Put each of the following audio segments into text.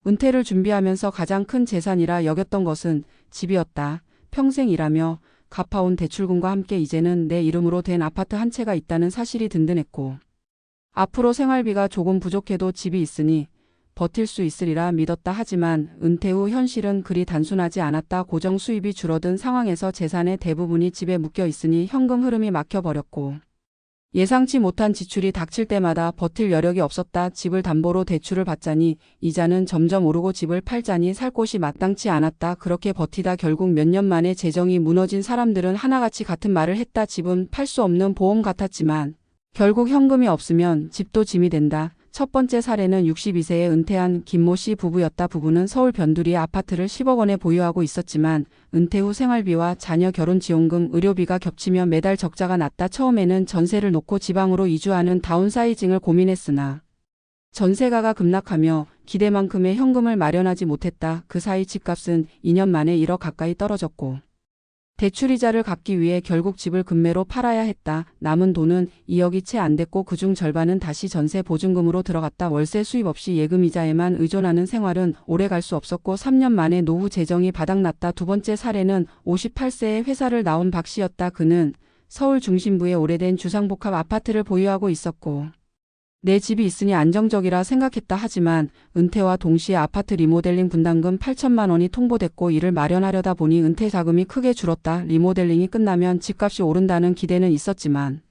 은퇴를 준비하면서 가장 큰 재산이라 여겼던 것은 집이었다. 평생 일하며 갚아온 대출금과 함께 이제는 내 이름으로 된 아파트 한 채가 있다는 사실이 든든했고, 앞으로 생활비가 조금 부족해도 집이 있으니 버틸 수 있으리라 믿었다. 하지만 은퇴 후 현실은 그리 단순하지 않았다. 고정 수입이 줄어든 상황에서 재산의 대부분이 집에 묶여 있으니 현금 흐름이 막혀버렸고, 예상치 못한 지출이 닥칠 때마다 버틸 여력이 없었다. 집을 담보로 대출을 받자니 이자는 점점 오르고 집을 팔자니 살 곳이 마땅치 않았다. 그렇게 버티다 결국 몇 년 만에 재정이 무너진 사람들은 하나같이 같은 말을 했다. 집은 팔 수 없는 보험 같았지만 결국 현금이 없으면 집도 짐이 된다. 첫 번째 사례는 62세에 은퇴한 김모 씨 부부였다. 부부는 서울 변두리의 아파트를 10억 원에 보유하고 있었지만 은퇴 후 생활비와 자녀 결혼지원금, 의료비가 겹치며 매달 적자가 났다. 처음에는 전세를 놓고 지방으로 이주하는 다운사이징을 고민했으나 전세가가 급락하며 기대만큼의 현금을 마련하지 못했다. 그 사이 집값은 2년 만에 1억 가까이 떨어졌고, 대출이자를 갚기 위해 결국 집을 급매로 팔아야 했다. 남은 돈은 2억이 채 안 됐고 그중 절반은 다시 전세 보증금으로 들어갔다. 월세 수입 없이 예금이자에만 의존하는 생활은 오래 갈 수 없었고 3년 만에 노후 재정이 바닥났다. 두 번째 사례는 58세에 회사를 나온 박 씨였다. 그는 서울 중심부의 오래된 주상복합 아파트를 보유하고 있었고 내 집이 있으니 안정적이라 생각했다. 하지만 은퇴와 동시에 아파트 리모델링 분담금 8천만 원이 통보됐고 이를 마련하려다 보니 은퇴 자금이 크게 줄었다. 리모델링이 끝나면 집값이 오른다는 기대는 있었지만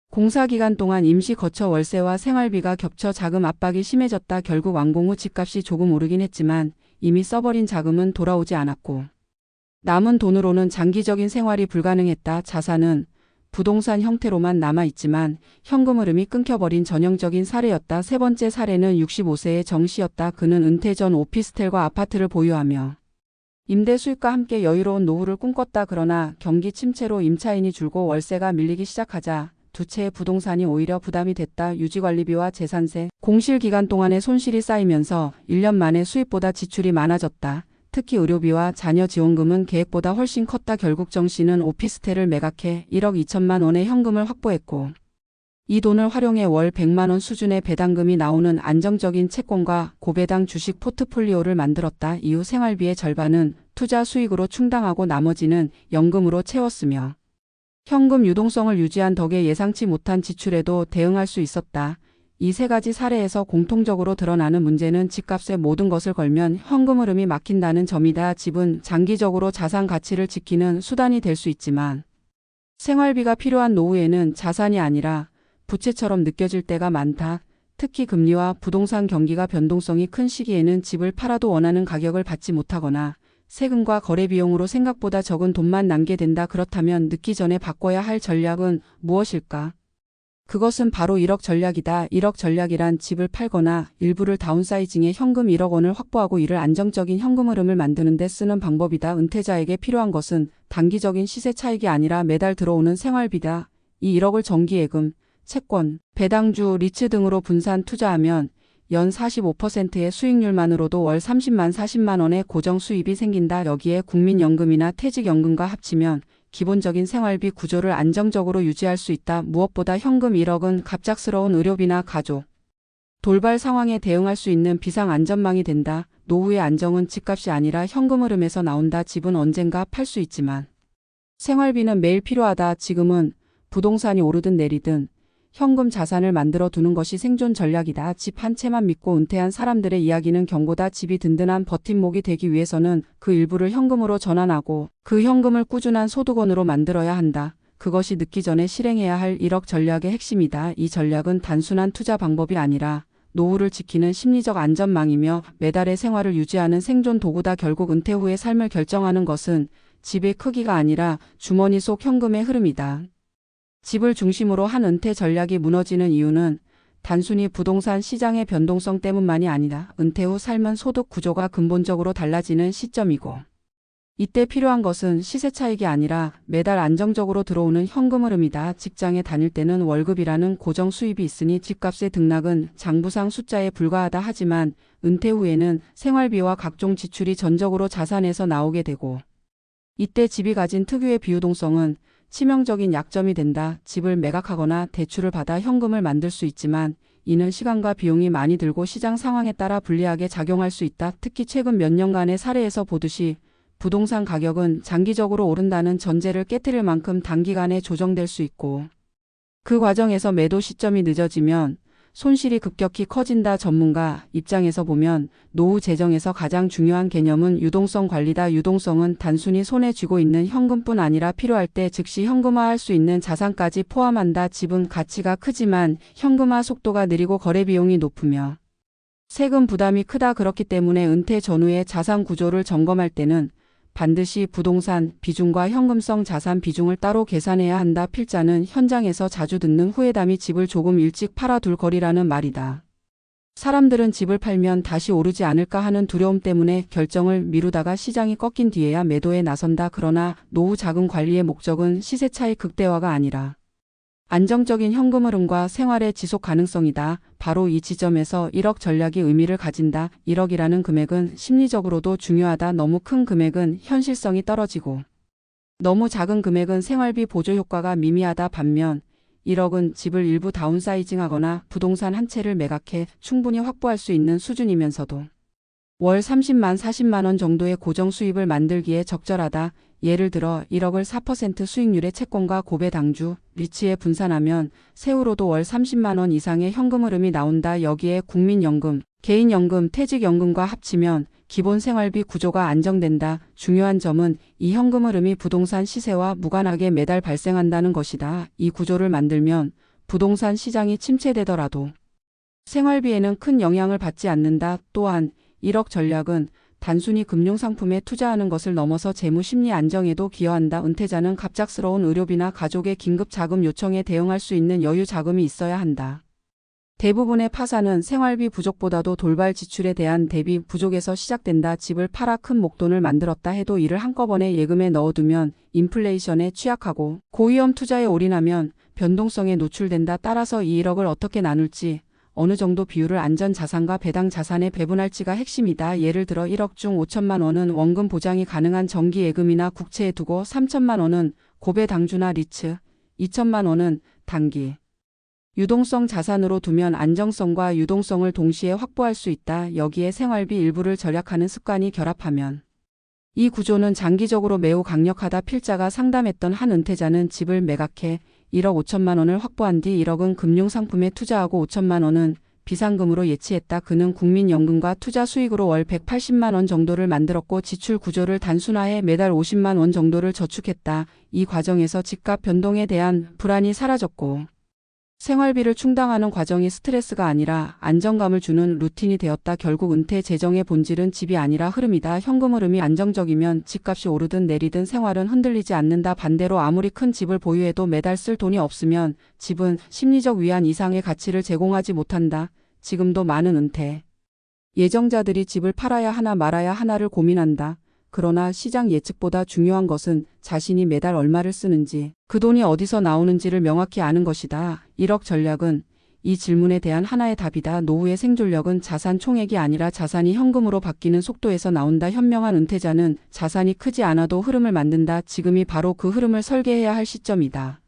공사 기간 동안 임시 거처 월세와 생활비가 겹쳐 자금 압박이 심해졌다. 결국 완공 후 집값이 조금 오르긴 했지만 이미 써버린 자금은 돌아오지 않았고 남은 돈으로는 장기적인 생활이 불가능했다. 자산은 부동산 형태로만 남아있지만 현금 흐름이 끊겨버린 전형적인 사례였다. 세 번째 사례는 65세의 정 씨였다. 그는 은퇴 전 오피스텔과 아파트를 보유하며 임대 수익과 함께 여유로운 노후를 꿈꿨다. 그러나 경기 침체로 임차인이 줄고 월세가 밀리기 시작하자 두 채의 부동산이 오히려 부담이 됐다. 유지관리비와 재산세, 공실 기간 동안의 손실이 쌓이면서 1년 만에 수입보다 지출이 많아졌다. 특히 의료비와 자녀 지원금은 계획보다 훨씬 컸다. 결국 정 씨는 오피스텔을 매각해 1억 2천만 원의 현금을 확보했고 이 돈을 활용해 월 100만 원 수준의 배당금이 나오는 안정적인 채권과 고배당 주식 포트폴리오를 만들었다. 이후 생활비의 절반은 투자 수익으로 충당하고 나머지는 연금으로 채웠으며 현금 유동성을 유지한 덕에 예상치 못한 지출에도 대응할 수 있었다. 이 세 가지 사례에서 공통적으로 드러나는 문제는 집값에 모든 것을 걸면 현금 흐름이 막힌다는 점이다. 집은 장기적으로 자산 가치를 지키는 수단이 될 수 있지만 생활비가 필요한 노후에는 자산이 아니라 부채처럼 느껴질 때가 많다. 특히 금리와 부동산 경기가 변동성이 큰 시기에는 집을 팔아도 원하는 가격을 받지 못하거나 세금과 거래 비용으로 생각보다 적은 돈만 남게 된다. 그렇다면 늦기 전에 바꿔야 할 전략은 무엇일까? 그것은 바로 1억 전략이다. 1억 전략이란 집을 팔거나 일부를 다운사이징해 현금 1억 원을 확보하고 이를 안정적인 현금 흐름을 만드는 데 쓰는 방법이다. 은퇴자에게 필요한 것은 단기적인 시세 차익이 아니라 매달 들어오는 생활비다. 이 1억을 정기예금, 채권, 배당주, 리츠 등으로 분산 투자하면 연 45%의 수익률만으로도 월 40만 원의 고정 수입이 생긴다. 여기에 국민연금이나 퇴직연금과 합치면 기본적인 생활비 구조를 안정적으로 유지할 수 있다. 무엇보다 현금 1억은 갑작스러운 의료비나 가족, 돌발 상황에 대응할 수 있는 비상안전망이 된다. 노후의 안정은 집값이 아니라 현금 흐름에서 나온다. 집은 언젠가 팔 수 있지만 생활비는 매일 필요하다. 지금은 부동산이 오르든 내리든 현금 자산을 만들어 두는 것이 생존 전략이다. 집 한 채만 믿고 은퇴한 사람들의 이야기는 경고다. 집이 든든한 버팀목이 되기 위해서는 그 일부를 현금으로 전환하고 그 현금을 꾸준한 소득원으로 만들어야 한다. 그것이 늦기 전에 실행해야 할 1억 전략의 핵심이다. 이 전략은 단순한 투자 방법이 아니라 노후를 지키는 심리적 안전망이며 매달의 생활을 유지하는 생존 도구다. 결국 은퇴 후의 삶을 결정하는 것은 집의 크기가 아니라 주머니 속 현금의 흐름이다. 집을 중심으로 한 은퇴 전략이 무너지는 이유는 단순히 부동산 시장의 변동성 때문만이 아니다. 은퇴 후 삶은 소득 구조가 근본적으로 달라지는 시점이고 이때 필요한 것은 시세 차익이 아니라 매달 안정적으로 들어오는 현금 흐름이다. 직장에 다닐 때는 월급이라는 고정 수입이 있으니 집값의 등락은 장부상 숫자에 불과하다. 하지만 은퇴 후에는 생활비와 각종 지출이 전적으로 자산에서 나오게 되고 이때 집이 가진 특유의 비유동성은 치명적인 약점이 된다. 집을 매각하거나 대출을 받아 현금을 만들 수 있지만 이는 시간과 비용이 많이 들고 시장 상황에 따라 불리하게 작용할 수 있다. 특히 최근 몇 년간의 사례에서 보듯이 부동산 가격은 장기적으로 오른다는 전제를 깨트릴 만큼 단기간에 조정될 수 있고, 그 과정에서 매도 시점이 늦어지면 손실이 급격히 커진다. 전문가 입장에서 보면 노후 재정에서 가장 중요한 개념은 유동성 관리다. 유동성은 단순히 손에 쥐고 있는 현금뿐 아니라 필요할 때 즉시 현금화할 수 있는 자산까지 포함한다. 집은 가치가 크지만 현금화 속도가 느리고 거래 비용이 높으며 세금 부담이 크다. 그렇기 때문에 은퇴 전후의 자산 구조를 점검할 때는 반드시 부동산 비중과 현금성 자산 비중을 따로 계산해야 한다. 필자는 현장에서 자주 듣는 후회담이 집을 조금 일찍 팔아둘 거리라는 말이다. 사람들은 집을 팔면 다시 오르지 않을까 하는 두려움 때문에 결정을 미루다가 시장이 꺾인 뒤에야 매도에 나선다. 그러나 노후 자금 관리의 목적은 시세 차익 극대화가 아니라 안정적인 현금 흐름과 생활의 지속 가능성이다. 바로 이 지점에서 1억 전략이 의미를 가진다. 1억이라는 금액은 심리적으로도 중요하다. 너무 큰 금액은 현실성이 떨어지고 너무 작은 금액은 생활비 보조 효과가 미미하다. 반면 1억은 집을 일부 다운사이징하거나 부동산 한 채를 매각해 충분히 확보할 수 있는 수준이면서도 월 30만 40만 원 정도의 고정 수입을 만들기에 적절하다. 예를 들어 1억을 4% 수익률의 채권과 고배 당주, 리츠에 분산하면 세후로도 월 30만 원 이상의 현금 흐름이 나온다. 여기에 국민연금, 개인연금, 퇴직연금과 합치면 기본 생활비 구조가 안정된다. 중요한 점은 이 현금 흐름이 부동산 시세와 무관하게 매달 발생한다는 것이다. 이 구조를 만들면 부동산 시장이 침체되더라도 생활비에는 큰 영향을 받지 않는다. 또한 1억 전략은 단순히 금융상품에 투자하는 것을 넘어서 재무 심리 안정에도 기여한다. 은퇴자는 갑작스러운 의료비나 가족의 긴급 자금 요청에 대응할 수 있는 여유 자금이 있어야 한다. 대부분의 파산은 생활비 부족보다도 돌발 지출에 대한 대비 부족에서 시작된다. 집을 팔아 큰 목돈을 만들었다 해도 이를 한꺼번에 예금에 넣어두면 인플레이션에 취약하고 고위험 투자에 올인하면 변동성에 노출된다. 따라서 이 1억을 어떻게 나눌지, 어느 정도 비율을 안전자산과 배당 자산에 배분할지가 핵심이다. 예를 들어 1억 중 5천만 원은 원금 보장이 가능한 정기예금이나 국채에 두고 3천만 원은 고배 당주나 리츠, 2천만 원은 단기 유동성 자산으로 두면 안정성과 유동성을 동시에 확보할 수 있다. 여기에 생활비 일부를 절약하는 습관이 결합하면 이 구조는 장기적으로 매우 강력하다. 필자가 상담했던 한 은퇴자는 집을 매각해 1억 5천만 원을 확보한 뒤 1억은 금융상품에 투자하고 5천만 원은 비상금으로 예치했다. 그는 국민연금과 투자 수익으로 월 180만 원 정도를 만들었고 지출 구조를 단순화해 매달 50만 원 정도를 저축했다. 이 과정에서 집값 변동에 대한 불안이 사라졌고 생활비를 충당하는 과정이 스트레스가 아니라 안정감을 주는 루틴이 되었다. 결국 은퇴 재정의 본질은 집이 아니라 흐름이다. 현금 흐름이 안정적이면 집값이 오르든 내리든 생활은 흔들리지 않는다. 반대로 아무리 큰 집을 보유해도 매달 쓸 돈이 없으면 집은 심리적 위안 이상의 가치를 제공하지 못한다. 지금도 많은 은퇴 예정자들이 집을 팔아야 하나 말아야 하나를 고민한다. 그러나 시장 예측보다 중요한 것은 자신이 매달 얼마를 쓰는지, 그 돈이 어디서 나오는지를 명확히 아는 것이다. 1억 전략은 이 질문에 대한 하나의 답이다. 노후의 생존력은 자산 총액이 아니라 자산이 현금으로 바뀌는 속도에서 나온다. 현명한 은퇴자는 자산이 크지 않아도 흐름을 만든다. 지금이 바로 그 흐름을 설계해야 할 시점이다.